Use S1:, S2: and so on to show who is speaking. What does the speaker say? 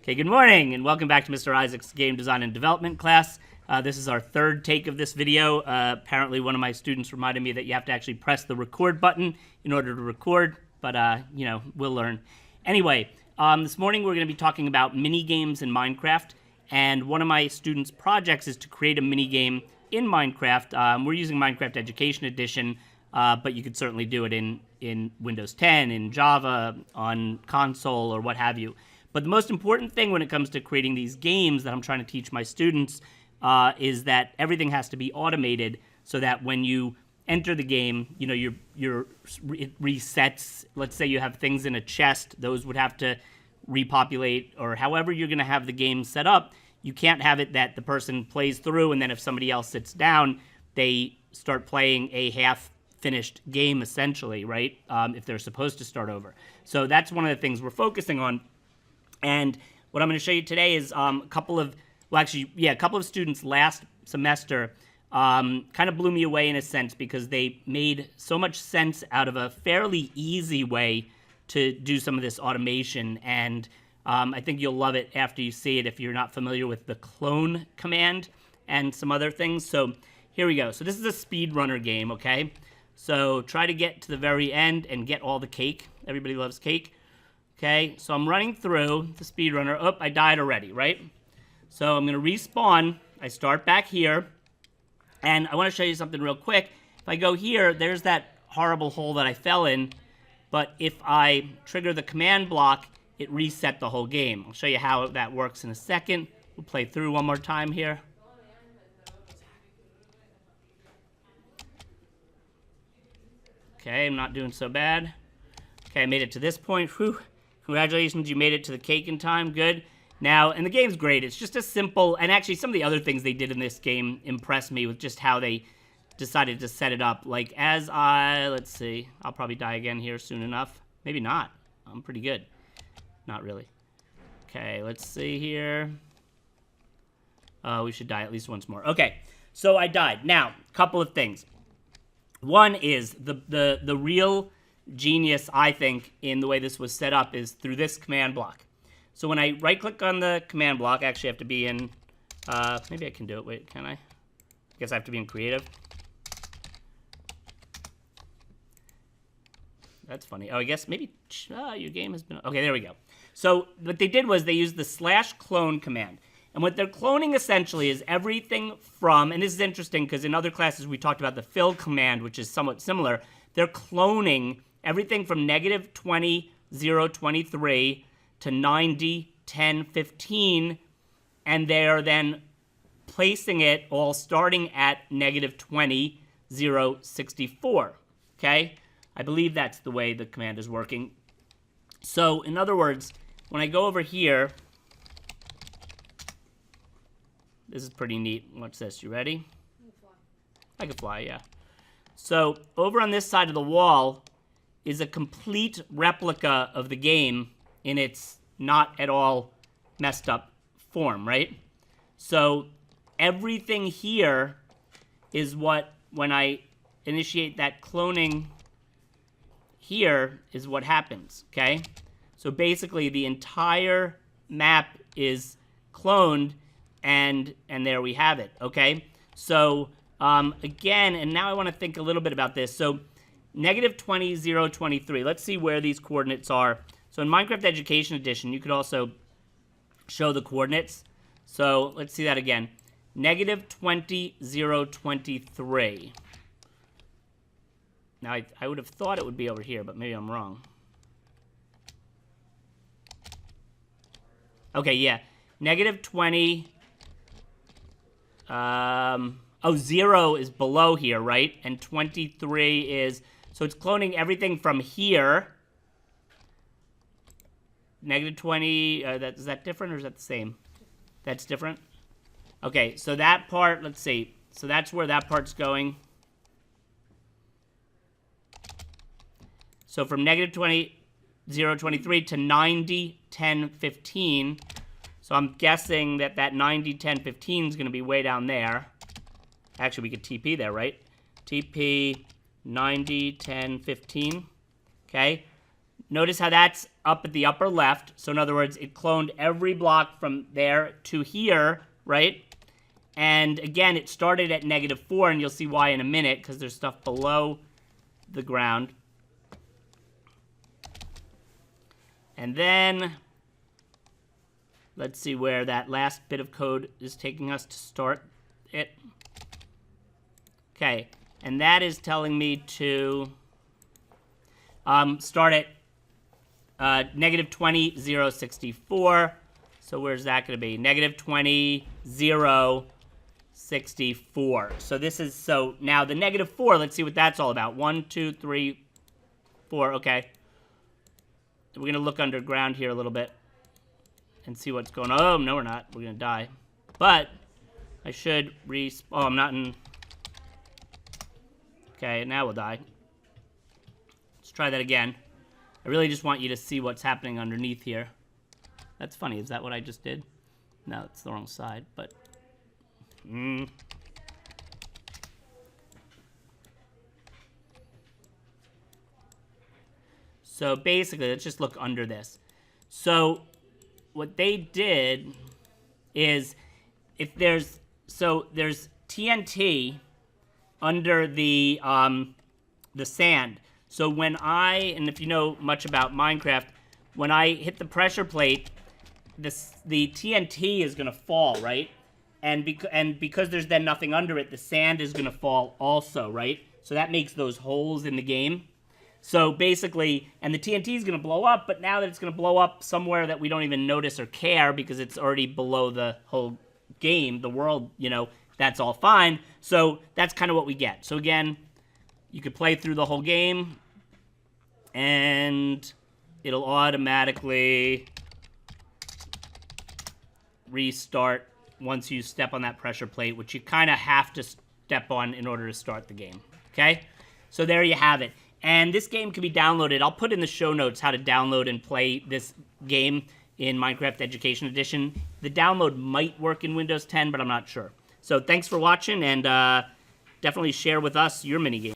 S1: Okay, good morning, and welcome back to Mr. Isaac's Game Design and Development class. This is our third take of this video. Apparently, one of my students reminded me that you have to actually press the record button in order to record, but, we'll learn. Anyway, this morning we're going to be talking about mini-games in Minecraft, and one of my students' projects is to create a mini-game in Minecraft. We're using Minecraft Education Edition, but you could certainly do it in Windows 10, in Java, on console, or what have you. But the most important thing when it comes to creating these games that I'm trying to teach my students is that everything has to be automated so that when you enter the game, it resets. Let's say you have things in a chest, those would have to repopulate, or however you're going to have the game set up. You can't have it that the person plays through and then if somebody else sits down, they start playing a half-finished game essentially, right? If they're supposed to start over. So that's one of the things we're focusing on. And what I'm going to show you today is a couple of students last semester kind of blew me away in a sense because they made so much sense out of a fairly easy way to do some of this automation. And I think you'll love it after you see it if you're not familiar with the clone command and some other things. So here we go. So this is a speedrunner game, okay? So try to get to the very end and get all the cake. Everybody loves cake. Okay, so I'm running through the speedrunner. Oh, I died already, right? So I'm going to respawn. I start back here. And I want to show you something real quick. If I go here, there's that horrible hole that I fell in. But if I trigger the command block, it reset the whole game. I'll show you how that works in a second. We'll play through one more time here. Okay, I'm not doing so bad. Okay, I made it to this point. Whew. Congratulations, you made it to the cake in time. Good. Now, and the game's great. It's just a simple, and actually some of the other things they did in this game impressed me with just how they decided to set it up. Like, let's see, I'll probably die again here soon enough. Maybe not. I'm pretty good. Not really. Okay, let's see here. We should die at least once more. Okay, so I died. Now, a couple of things. One is the real genius, I think, in the way this was set up is through this command block. So when I right-click on the command block, I actually have to be in, maybe I can do it. Wait, can I? I guess I have to be in creative. That's funny. Oh, I guess maybe your game has been, okay, there we go. So what they did was they used the /clone command. And what they're cloning essentially is everything from, and this is interesting because in other classes we talked about the fill command, which is somewhat similar. They're cloning everything from -20, 0, 23 to 90, 10, 15, and they're then placing it all starting at -20, 0, 64, okay? I believe that's the way the command is working. So, in other words, when I go over here, this is pretty neat. Watch this, you ready? I can fly, yeah. So, over on this side of the wall is a complete replica of the game in its not at all messed up form, right? So, everything here is what, when I initiate that cloning here, is what happens, okay? So, basically, the entire map is cloned, and there we have it, okay? So, again, and now I want to think a little bit about this. So, -20, 0, 23. Let's see where these coordinates are. So in Minecraft Education Edition, you could also show the coordinates. So let's see that again. -20, 0, 23. Now, I would have thought it would be over here, but maybe I'm wrong. Okay, yeah. -20. 0 is below here, right? And 23 is... So it's cloning everything from here. -20, is that different or is that the same? That's different? Okay, so that part, let's see. So that's where that part's going. So from -20, 0, 23 to 90, 10, 15. So I'm guessing that 90, 10, 15 is going to be way down there. Actually, we could TP there, right? TP 90, 10, 15. Okay. Notice how that's up at the upper left. So in other words, it cloned every block from there to here, right? And again, it started at -4, and you'll see why in a minute, because there's stuff below the ground. And then, let's see where that last bit of code is taking us to start it. Okay, and that is telling me to start at -20, 0, 64. So where's that going to be? -20, 0, 64. So this is, so now the -4, let's see what that's all about. 1, 2, 3, 4, okay. We're going to look underground here a little bit and see what's going on. Oh, no, we're not. We're going to die. But I should oh, I'm not in. Okay, now we'll die. Let's try that again. I really just want you to see what's happening underneath here. That's funny. Is that what I just did? No, it's the wrong side, but... So basically, let's just look under this. So what they did is, if there's TNT under the sand. So when and if you know much about Minecraft, when I hit the pressure plate, the TNT is gonna fall, right? And because there's then nothing under it, the sand is gonna fall also, right? So that makes those holes in the game. So basically, and the TNT is going to blow up, but now that it's going to blow up somewhere that we don't even notice or care because it's already below the whole game, the world, you know, that's all fine. So that's kind of what we get. So again, you could play through the whole game, and it'll automatically restart once you step on that pressure plate, which you kind of have to step on in order to start the game, okay? So there you have it. And this game can be downloaded. I'll put in the show notes how to download and play this game in Minecraft Education Edition. The download might work in Windows 10, but I'm not sure. So thanks for watching, and definitely share with us your minigame.